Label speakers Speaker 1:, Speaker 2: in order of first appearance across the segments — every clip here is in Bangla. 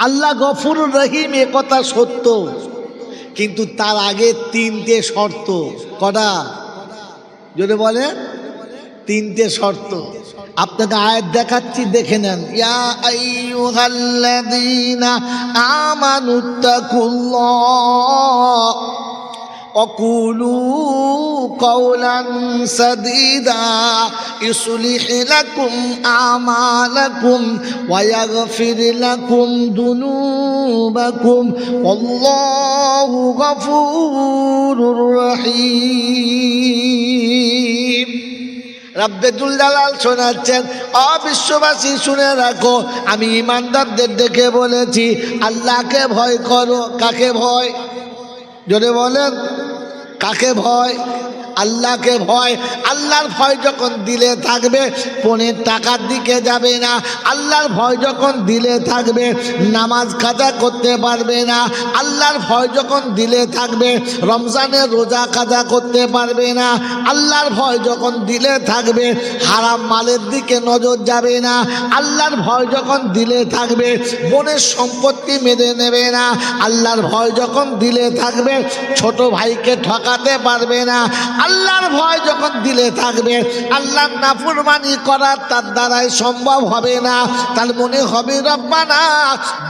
Speaker 1: আল্লাহ গফুরুর রহিম, এ কথা সত্য, কিন্তু তার আগে তিনটে শর্ত। কটা? যদি বলে তিনটে শর্ত। আপনাকে আয়াত দেখাচ্ছি, দেখে নেন। ইয়া আইয়ুহাল্লাযীনা আমানুত্তাকুল্লাহ وقولوا قولا سديدا يصلح لكم أعمالكم ويغفر لكم ذنوبكم والله غفور رحيم। রব্বুল জালাল শোনাচ্ছেন, অবিশ্ববাসী শুনে রাখো, আমি ইমানদারদের ডেকে বলেছি আল্লাহকে ভয় করো। কাকে ভয়? জোরে বলেন, কাকে ভয়? আল্লাহকে ভয়। আল্লাহর ভয় যখন দিলে থাকবে, পনের টাকার দিকে যাবে না। আল্লাহর ভয় যখন দিলে থাকবে, নামাজ কাজা করতে পারবে না। আল্লাহর ভয় যখন দিলে থাকবে, রমজানের রোজা কাজা করতে পারবে না। আল্লাহর ভয় যখন দিলে থাকবে, হারাম মালের দিকে নজর যাবে না। আল্লাহর ভয় যখন দিলে থাকবে, বোনের সম্পত্তি মেরে নেবে না। আল্লাহর ভয় যখন দিলে থাকবে, ছোট ভাইকে ঠকাতে পারবে না। আল্লাহর ভয় যখন দিলে থাকবে, আল্লাহর নাফরমানি করা তার দ্বারাই সম্ভব হবে না। তার মনে হবে রব্বানা,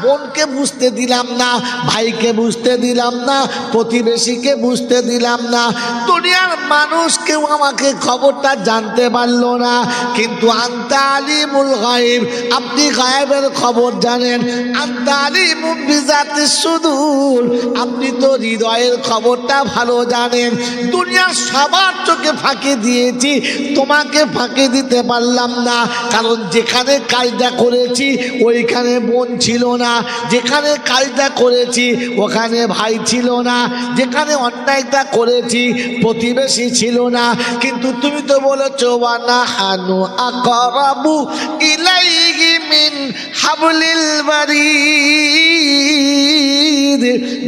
Speaker 1: বোনকে বুঝতে দিলাম না, ভাইকে বুঝতে দিলাম না, প্রতিবেশীকে বুঝতে দিলাম না, দুনিয়ার মানুষ কেউ আমাকে খবরটা জানতে পারলো না। কিন্তু আনতা আলিমুল গায়ব, আপনি গায়েবের খবর জানেন। আনতা আলিমুম বিজাতিস সুদূর, আপনি তো হৃদয়ের খবরটা ভালো জানেন। দুনিয়ার সবার চোখে ফাঁকি দিয়েছি, তোমাকে ফাঁকি দিতে পারলাম না, কারণ যেখানে কাজটা করেছি ওইখানে বোন ছিল না, যেখানে কাজটা করেছি ওখানে ভাই ছিল না, যেখানে অন্যায়টা করেছি প্রতিবেশী ছিল না। কিন্তু তুমি তো বলেছো ওয়ানাহানু আকরাবু ইলাইহি মিন হাবলিল বারিদ,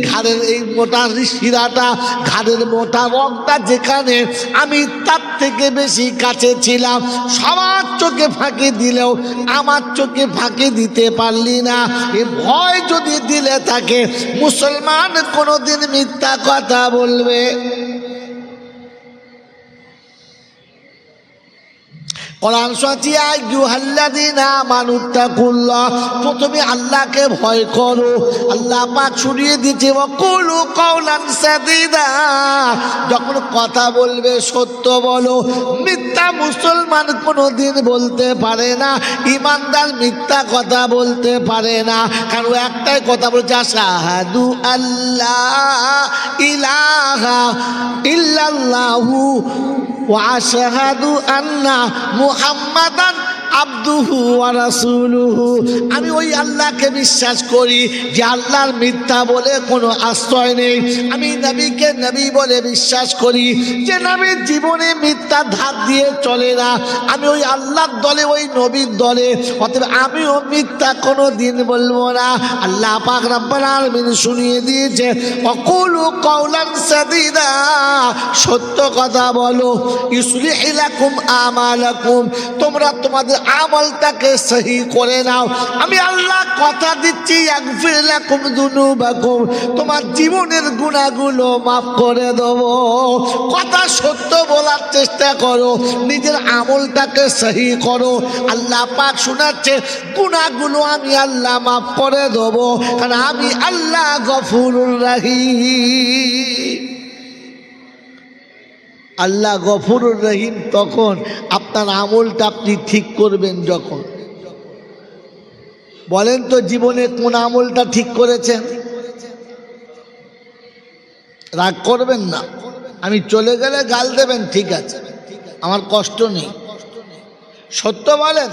Speaker 1: ঘাড়ের এই মোটা শিরাটা, ঘাড়ের মোটা রগটা যেখানে, আমি তার থেকে বেশি কাছে ছিলাম। সবার চোখে ফাঁকি দিলেও আমার চোখে ফাঁকি দিতে পারলি না। এ ভয় যদি দিলে থাকে, মুসলমান কোনোদিন মিথ্যা কথা বলবে? কোরআন সূরা আইয়ুহাল্লাযীনা আমানুত্তাকুল্লাহ, প্রথমে আল্লাহকে ভয় করো। আল্লাহ পাক শুনিয়ে দিয়েছে ওয়াকুলু কাওলান সাদীদা, যখন কথা বলবে সত্য বলো। মিথ্যা মুসলমান কোনোদিন বলতে পারে না, ইমানদার মিথ্যা কথা বলতে পারে না। কারণ একটাই কথা বলছে, আশহাদু আল্লাহ ইলাহা ইল্লাল্লাহু ওয়া আশহাদু আন্না মুহাম্মাদান আবদুহু ওয়া রাসূলুহু, আমি ওই আল্লাহকে বিশ্বাস করি যে আল্লাহর মিথ্যা বলে কোনো আশ্রয় নেই। আমি নবীকে নবী বলে বিশ্বাস করি যে নবীর জীবনে মিথ্যা ধার দিয়ে চলে না। আমি ওই আল্লাহর দলে, ওই নবীর দলে, অতএব আমিও মিথ্যা কোনো দিন বলবো না। আল্লাহ পাক রব্বুল আলামিন শুনিয়ে দিয়েছে ওয়াকুলু কাওলান সাদীদা, সত্য কথা বলো। ইউসলিহ লাকুম আমালাকুম, তোমরা তোমাদের আমলটাকে সহি করে নাও। আমি আল্লাহ কথা দিচ্ছি ইয়াগফির লাকুম যুনুবাকুম, তোমার জীবনের গুনাহগুলো মাফ করে দেব। কথা সত্য বলার চেষ্টা করো, নিজের আমলটাকে সহি করো। আল্লাহ পাক শোনাচ্ছে গুনাহগুলো আমি আল্লাহ মাফ করে দেব, কারণ আমি আল্লাহ গফুরুর রহিম। আল্লাহ গফুরুর রহিম তখন আপনার আমলটা আপনি ঠিক করবেন যখন। বলেন তো জীবনে কোন আমলটা ঠিক করেছেন? রাগ করবেন না, আমি চলে গেলে গাল দেবেন, ঠিক আছে, আমার কষ্ট নেই। সত্য বলেন,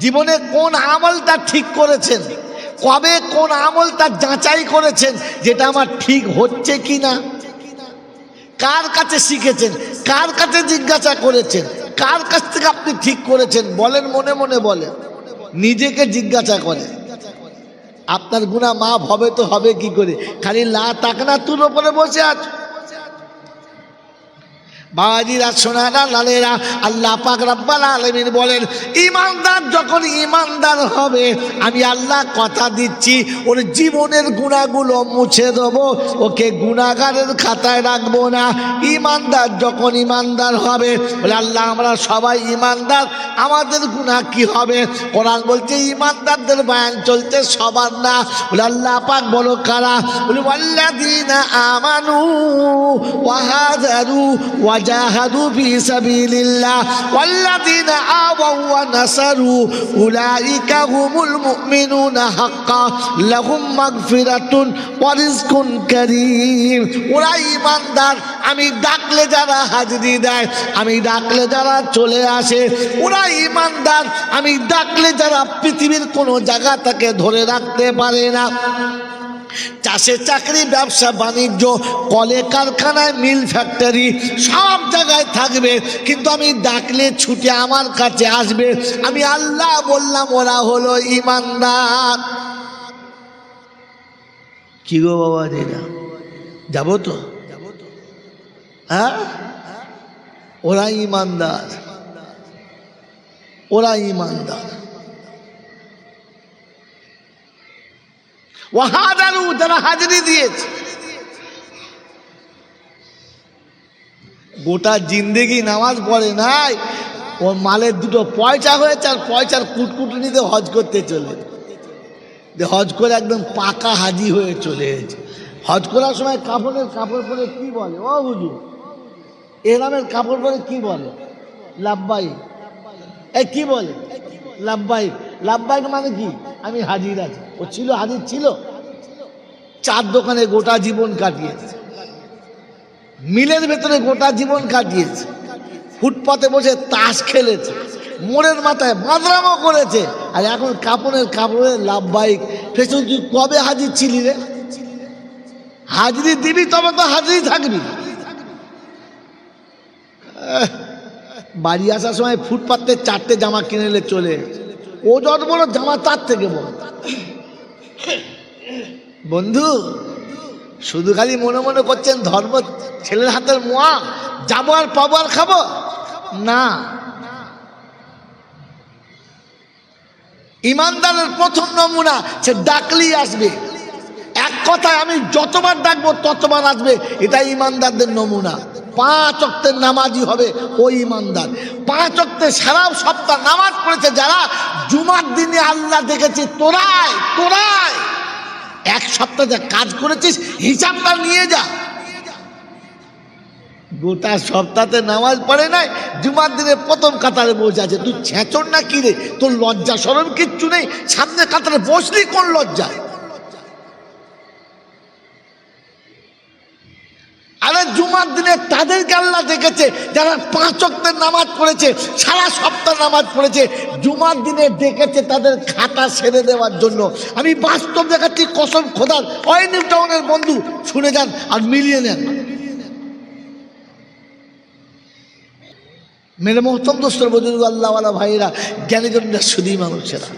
Speaker 1: জীবনে কোন আমলটা ঠিক করেছেন, কবে কোন আমলটা যাচাই করেছেন যেটা আমার ঠিক হচ্ছে কি না? কার কাছে শিখেছেন, কার কাছে জিজ্ঞাসা করেছেন, কার কাছ থেকে আপনি ঠিক করেছেন? বলেন, মনে মনে বলেন, নিজেকে জিজ্ঞাসা করেন। আপনার গুনাহ মাফ হবে তো হবে কি করে? খালি লা তাকনা তুর উপরে বসে আছো। বাবাজিরা সোনারা লালেরা, আল্লাহ পাক রব্বুল আলামিন বলেন ইমানদার যখন ইমানদার হবে আমি আল্লাহ কথা দিচ্ছি ওর জীবনের গুনাহগুলো মুছে দেবো, ওকে গুনাহগারের খাতায় রাখবো না। ইমানদার যখন ইমানদার হবে, বলে আল্লাহ আমরা সবাই ইমানদার, আমাদের গুনাহ কি হবে? কোরআন বলছে ইমানদারদের বয়ান চলছে, সবার না। বলে আল্লাহ পাক বলো কারা? বলে ওয়াল্লাযীনা আমানু ওয়া হাজারু ওয়া জাহাদু ফি সাবিলিল্লাহ ওয়াল্লাযীনা আওয়াউ ওয়া নাসারু উলাইকা হুমুল মুমিনুনা হাক্কান লাহুম মাগফিরাতুন ওয়া রিজকুন কারীম। ওরা ইমানদার, আমি ডাকলে যারা হাজিরি দেয়, আমি ডাকলে যারা চলে আসে, ওরা ইমানদার। আমি ডাকলে যারা পৃথিবীর কোনো জায়গা তাকে ধরে রাখতে পারে না। চাষে চাকরি, ব্যবসা বাণিজ্য, কলে কারখানায়, মিল ফ্যাক্টরি, সব জায়গায় থাকবে, কিন্তু আমি ডাকলে ছুটে আমার কাছে আসবে। আমি আল্লাহ বললাম ওরা হলো ইমানদার। কি গো বাবা, যেটা যাবো তো? হ্যাঁ, ওরা ইমানদার, ওরা ইমানদার। ওয়াহাদারু, যারা হাজিরি দিয়েছে। গোটা জিন্দেগি নামাজ পড়ে নাই, ওর মালের দুটো পয়সা হয়েছে, আর পয়সার কুটকুটনিতে হজ করতে চলে, হজ করে একদম পাকা হাজি হয়ে চলে এসেছে। হজ করার সময় কাপড় পরে কি বলে? ও হুজুর, এরামের কাপড় পরে কি বলে? লাব্বাইক। এই কি বলে? লাব্বাইক। লাব্বাইক মানে কি? আমি হাজির আছি। ও ছিল হাজির, ছিল চার দোকানে গোটা জীবন কাটিয়েছে, মিলের ভেতরে গোটা জীবন কাটিয়েছে, ফুটপাতে বসে তাস খেলেছে, মোড়ের মাথায় বাদরামও করেছে, আর এখন কাপড়ের লাভবাহিক। পেছন তুই কবে হাজির ছিলি রে? হাজিরি দিবি তবে তো হাজিরি থাকবি। বাড়ি আসার সময় ফুটপাতে 4টে জামা কিনে নিলে চলে, ও যত বড় জামা তার থেকে বড়। বন্ধু, শুধু খালি মনে মনে করছেন ধর্ম ছেলের হাতের মোয়া, যাবো আর পাবো আর খাবো না। ইমানদারের প্রথম নমুনা, সে ডাকলেই আসবে। এক কথায় আমি যতবার ডাকবো ততবার আসবে, এটা ইমানদারদের নমুনা। 5 ওয়াক্তের নামাজি হবে ওই ইমানদার। 5 ওয়াক্তে সারা সপ্তাহ নামাজ পড়েছে যারা, জুমার দিনে আল্লাহ দেখেছে তোরায় এক সপ্তাহ যা কাজ করেছিস হিসাবটা নিয়ে যা। গোটা সপ্তাহে নামাজ পড়ে নাই, জুমার দিনে প্রথম কাতারে বসে আছে। তুই ছেঁচর না কি রে? তোর লজ্জা শরম কিচ্ছু নেই? সামনে কাতারে বসলি কোন লজ্জায়? আরে জুমার দিনে তাদেরকে আল্লাহ দেখেছে যারা 5 ওয়াক্তের নামাজ পড়েছে, সারা সপ্তাহ নামাজ পড়েছে। জুমার দিনে ডেকেছে তাদের খাতা ছেড়ে দেওয়ার জন্য। আমি বাস্তব দেখাচ্ছি, কসম খোদার। ওই নিউ টাউনের বন্ধু শুনে যান আর মিলিয়ে নেন। মেরে মোহতম দোস্তর বুজুর্গ, আল্লাহওয়ালা ভাইয়েরা, জ্ঞানীজনরা, শুধু মানুষেরা,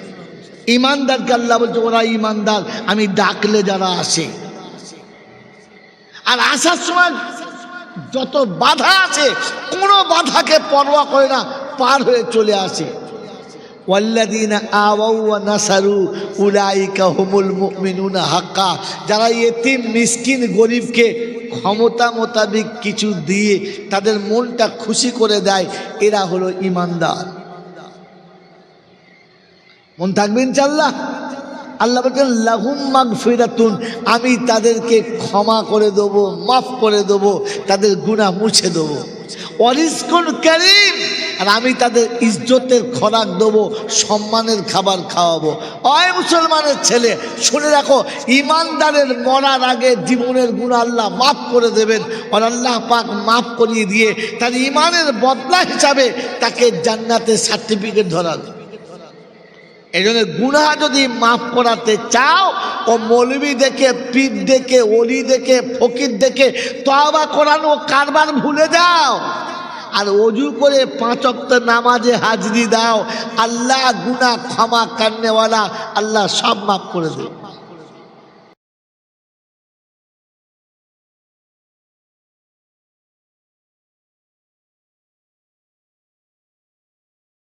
Speaker 1: ইমানদারকে আল্লাহ বলছে ওরা ইমানদার। আমি ডাকলে যারা আসে, আর আসার সময় যত বাধা আছে কোনো বাধাকে পরোয়া করে না, পার হয়ে চলে আসে। ওয়াল্লাযীনা আওয়াউ ওয়া নাসারু উলাইকা হুমুল মুমিনুনা হাক্কা। যারা ইতিম, মিসকিন, গরিবকে ক্ষমতা মোতাবেক কিছু দিয়ে তাদের মনটা খুশি করে দেয়, এরা হলো ইমানদার। মন থাকবে ইনশাআল্লাহ। আল্লাহ বলছেন লাহুম মাগফিরাতুন, আমি তাদেরকে ক্ষমা করে দেবো, মাফ করে দেবো, তাদের গুনাহ মুছে দেবো। ওয়া রিজকুন কারীম, আর আমি তাদের ইজ্জতের খোরাক দেবো, সম্মানের খাবার খাওয়াবো। ওই মুসলমানের ছেলে, শুনে রাখো, ইমানদারের মরার আগে জীবনের গুনাহ আল্লাহ মাফ করে দেবেন। আর আল্লাহ পাক মাফ করিয়ে দিয়ে তার ইমানের বদলা হিসাবে তাকে জান্নাতের সার্টিফিকেট ধরাবে। এই জন্য গুনাহ যদি মাফ করাতে চাও, ও মৌলবি দেখে, পীর দেখে, ওলি দেখে, ফকির দেখে তওবা করানো কারবার ভুলে যাও, আর ওযু করে 5 ওয়াক্ত নামাজে হাজিরি দাও। আল্লাহ গুনাহ ক্ষমা করনেওয়ালা, আল্লাহ সব মাফ করে দেবে।